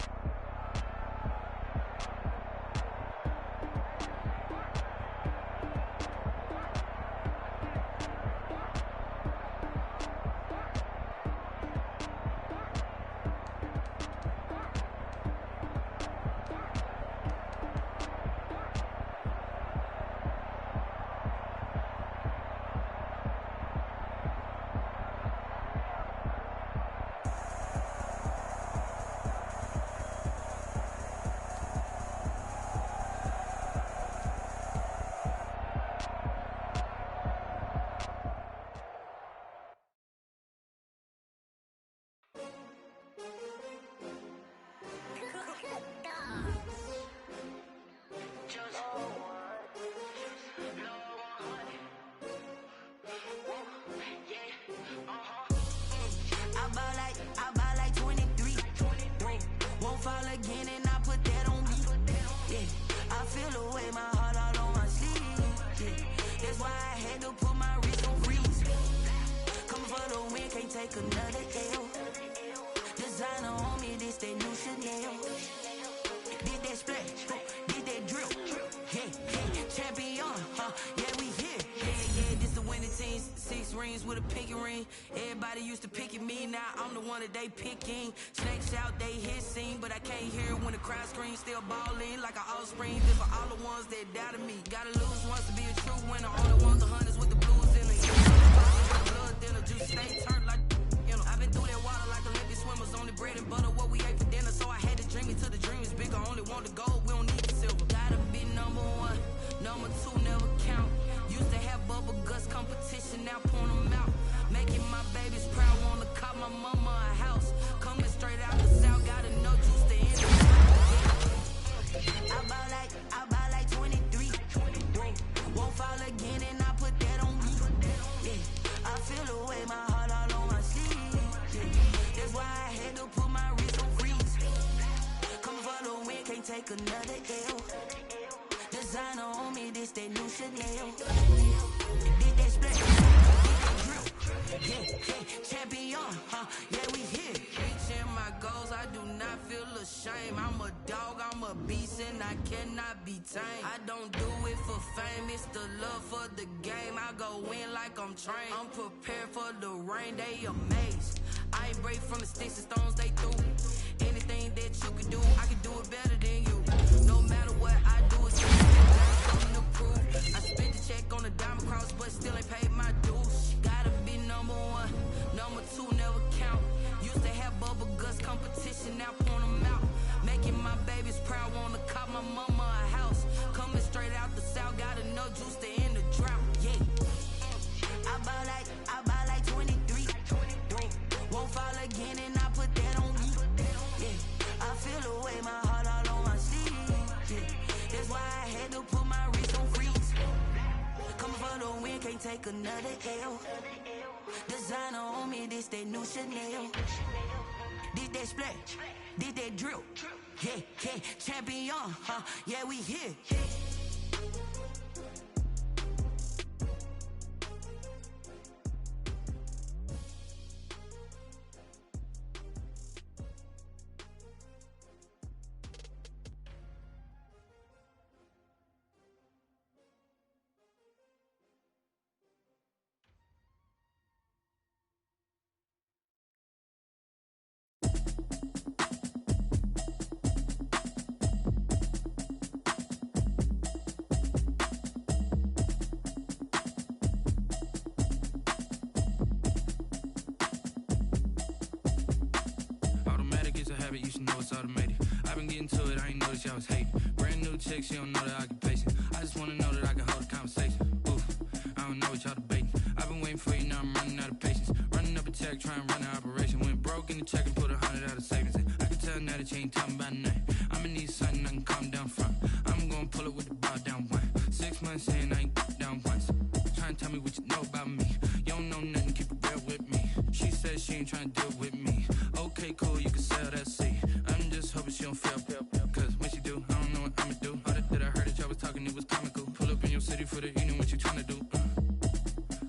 I buy like 23. Won't fall again and I put that on me. Yeah, I feel the way, my heart all on my sleeve. Yeah, that's why I had to put my wrist on freeze. Coming for the win, can't take another L. Designer on me, this that new Chanel. Did that splash, did that drill. Yeah, champion, yeah, we here. Yeah, this the winning team. 6 rings with a pinky ring. Everybody used to pick at me, now I'm the one that they picking. Snakes out, they hit scene, but I can't hear it when the crowd screams. Still balling like an offspring. This for all the ones that doubted me. Gotta lose once to be a true winner. Only want the hunters with the blues in it. Blood, then the juice stay turned like, you know. I've been through that water like Olympic swimmers. Only bread and butter, what we ate for dinner. So I had to dream it till the dream is bigger. Only want the gold, we don't need the silver. Gotta be number 1, number 2 never count. Used to have bubble guts competition, now point them out. Making my babies proud, wanna cop my mama a house. Coming straight out the south, gotta know juice to end it. I buy like 23. Won't fall again and I put that on me. Yeah, I feel the way, my heart all on my sleeve. Yeah, that's why I had to put my wrist on freeze. Coming for the win, can't take another L. Designer on me, this that new Chanel. Did that splash, did that drill. Yeah, champion, yeah, we here. Reaching my goals, I do not feel ashamed. I'm a dog, I'm a beast, and I cannot be tamed. I don't do it for fame, it's the love for the game. I go in like I'm trained. I'm prepared for the rain, they amazed. I ain't break from the sticks and stones they threw. Anything that you can do, I can do it better than you. No matter what I do, it's something to prove. I spent the check on the diamond cross, but still ain't paid my dues. Gotta be number 1, number 2 never count. Used to have bubble guts competition, now point them out. Making my babies proud, wanna cop my mama a house. Coming straight out the south, gotta know juice to end the drought. Yeah, I buy like 23. Won't fall again and I put that on me. Yeah, I feel the way, my heart all on my sleeve. Yeah, that's why I had to put my wrist on freeze. Coming for the win, can't take another L. Designer on me, this that new Chanel. Did that splash, did that drill. Yeah, champion, yeah, we here. it's automated. I've been getting to it, I ain't noticed y'all was hating. Brand new chick, she don't know the occupation. I just wanna know that I can hold a conversation. Oof, I don't know what y'all debating. I've been waiting for you, now I'm running out of patience. Running up a check, trying to run an operation. Went broke in the check and put 100 out of savings in. I can tell now that you ain't talking about nothing. I'ma need something I can calm down from. I'm gonna pull it with the bar down one. 6 months in, I ain't down once. Trying to tell me what you know about me. You don't know nothing, keep it real with me. She said she ain't trying to deal with me. Okay, cool, you can sell that seed. I'm just hoping she don't fail. Cause when she do, I don't know what I'ma do. All that I heard that y'all was talking, it was comical. Pull up in your city for the evening, what you trying to do?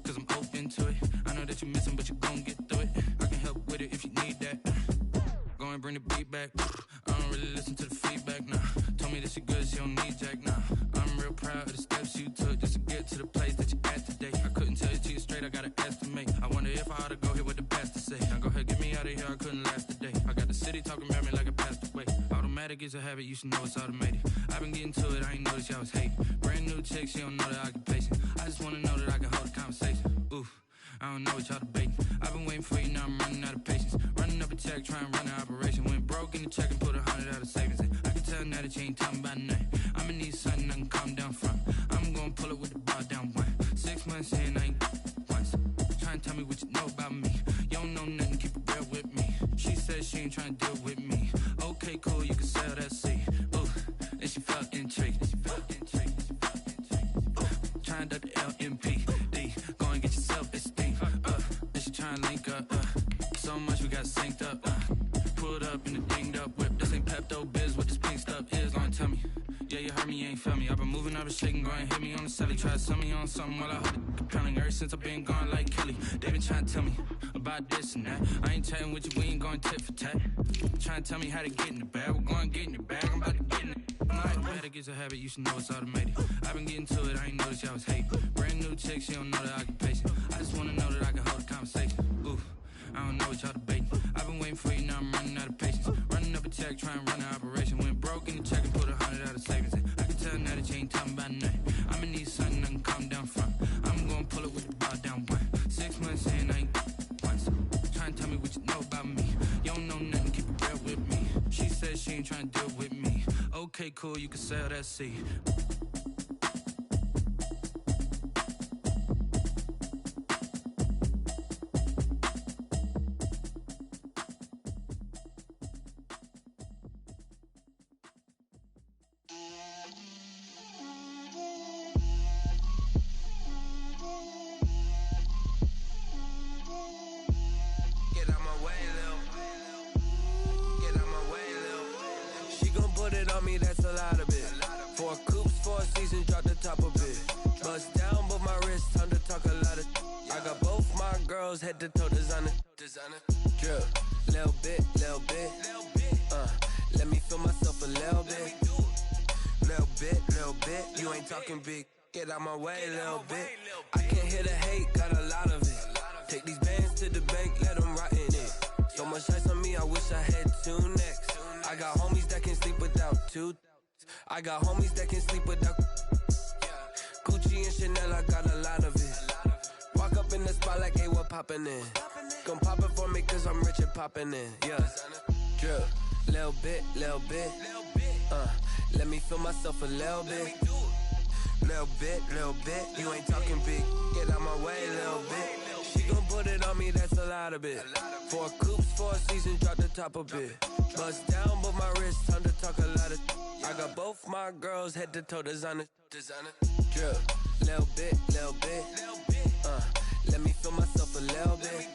Cause I'm open to it. I know that you're missing, but you gon' get through it. I can help with it if you need that. Go and bring the beat back. I don't really listen to the feedback, nah. Told me that she good, she don't need jack, nah. I'm real proud of the steps you took just to get to the place that you at today. I couldn't tell you to you straight, I gotta estimate. I wonder if I ought to go here with the pastor say. Now go ahead, get me out of here, I couldn't last a day. I got the city talking about me like I passed away. Automatic is a habit, you should know it's automated. I've been getting to it, I ain't noticed y'all was hating. Brand new chick, she don't know the occupation. I just wanna know that I can hold a conversation. Oof, I don't know what y'all debating. I've been waiting for you, now I'm running out of patience. Running up a check, trying to run an operation. Went broke in the check and put 100 out of savings in. I can tell now that you ain't talking about nothing. I'ma need something I can calm down from. I'm gonna pull it with the bar down one. 6 months in, I ain't once. Trying to tell me what you know about me. You don't know nothing, keep it real with me. She said she ain't trying to deal with me. Okay, cool, you can sell that seed. Ooh, and she felt intrigued. Trying to the LMPD. Go and get yourself esteem. And she trying to link up. So much we got synced up. Pulled up in the dinged up whip. This ain't Pepto Biz, what this pink stuff is. Long tell me. Yeah, you heard me, you ain't felt me. I've been moving, I've been shaking, go and hit me on the celly. Try to sell me on something while I hold it compelling. Ever since I've been gone like Kelly, they been trying to tell me about this and that. I ain't chatting with you, we ain't going tit for tat. Trying to tell me how to get in the bag. We're going to get in the bag, I'm about to get in it. Automatic is a habit, you should know it's automated. I've been getting to it, I ain't noticed y'all was hating. Brand new chick, she don't know the occupation. I just wanna know that I can hold a conversation. Oof, I don't know what y'all debating. I've been waiting for you, now I'm running out of patience. Running up a check, trying to run an operation. Went broke in the check and put 100 out of savings in. I can tell now that you ain't talking about nothing. I'ma need something I can calm down from. I'm gonna pull it with the bar down one. 6 months in, I ain't once. Trying to tell me what you know about me. You don't know nothing, keep it real with me. She said she ain't trying to deal with me. Okay, cool, you can sell that seed. That's a lot of it. 4 coops, 4 seasons, drop the top of it. Bust down, but my wrist, time to talk a lot of. I got both my girls head to toe designer. Drip, little bit. Let me feel myself a little bit. Little bit. You ain't talking big. Get out my way, little bit. I can't hear the hate, got a lot of it. Take these bands to the bank, let them rot in it. So much ice on me, I wish I had 2 necks. I got homies that can sleep without 2. I got homies that can sleep without Gucci and Chanel, I got a lot of it. Walk up in the spot like, hey, what poppin' in? Gon' pop it for me cause I'm rich and poppin' in. Yeah, drip, little bit. Let me feel myself a little bit. Little bit. You ain't talking big. Get out my way, little bit. She gon' put it on me, that's a lot of it. 4 coops, 4 seasons, drop the top of it. Bust down, but my wrist, time to talk a lot of. I got both my girls head to toe designer. Drip, little bit. Let me feel myself a little bit.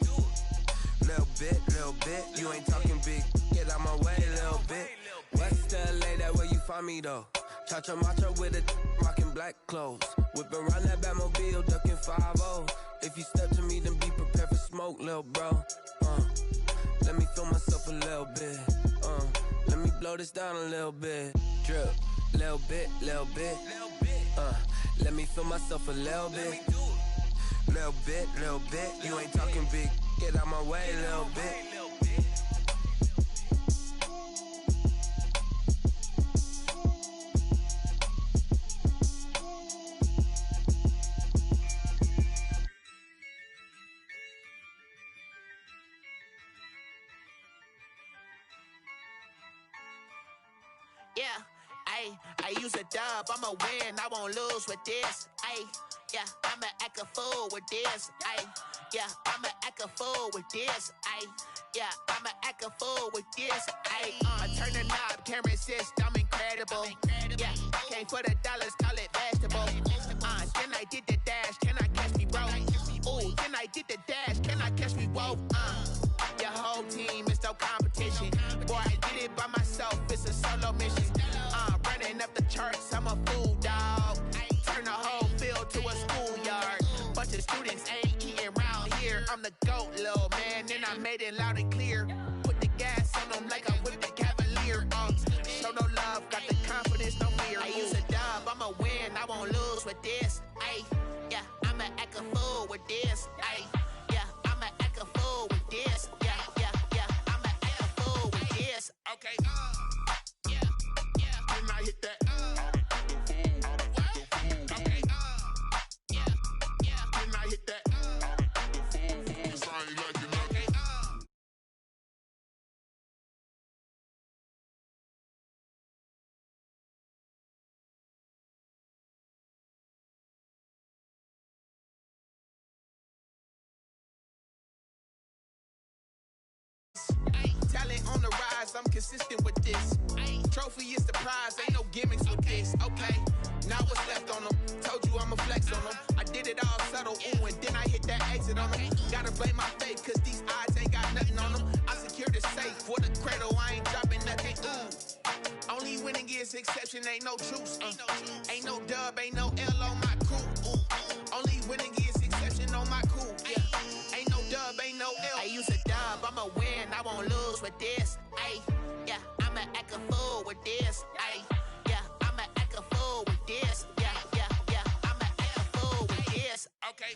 Little bit. You ain't talking big. Get out my way, little bit. West LA, that where you find me though. Cha-cha macha with a rockin' black clothes. Whippin' around that Batmobile, duckin' 5-0. If you step to me, then be prepared for smoke, lil' bro. Let me feel myself a little bit. Let me blow this down a little bit. Drip, little bit. Let me feel myself a little bit. Little bit. You ain't talking big. Get out my way, little bit. Yeah, ayy, I use a dub, I'ma win, I won't lose with this, ayy. Yeah, I'ma act a fool with this, ayy. Yeah, I'ma act a fool with this, ayy. Yeah, I'ma act a fool with this, ayy. I turn the knob, camera assist, I'm incredible. Yeah, came for the dollars, call it vegetable. Then I did the dash, can I catch me, bro? Ooh, then I did the dash, can I catch me, whoa? Your whole team is no competition. Boy, I did it by myself, it's a solo mission. Running up the charts, I'm a fool, dog. Turn the whole field to a schoolyard. Bunch of students ain't eating round here. I'm the GOAT, little man, and I made it loud and clear. Put the gas on them like I whipped the Cavalier. Show no love, got the confidence, no fear. I use a dub, I'ma win, I won't lose with this. Ayy, yeah, I'ma act a fool with this. Ayy, yeah, I'ma act a fool with this. Yeah, yeah, yeah, I'ma act a fool with this. Okay, yeah, yeah, can I hit that? Okay, yeah, yeah, can I hit that? Talent on the rise, I'm consistent with this. Trophy is the prize, ain't no gimmicks with this. Okay, now what's left on them? Told you I'ma flex on them. I did it all subtle, ooh, and then I hit that exit on them. Gotta blame my faith, cause these odds ain't got nothing on them. I secured the safe for the cradle, I ain't dropping nothing, ooh. Only winning is exception, ain't no truce. Ain't no dub, ain't no L on my crew. Only winning is exception on my crew. Yeah, ain't no dub, ain't no L. I use a dub, I'ma win, I won't lose with this. Ayy, yeah, I'ma act a fool with this. Ayy, yeah, I'ma act a fool with this. Yeah, yeah, yeah, I'ma act a fool with this. Okay,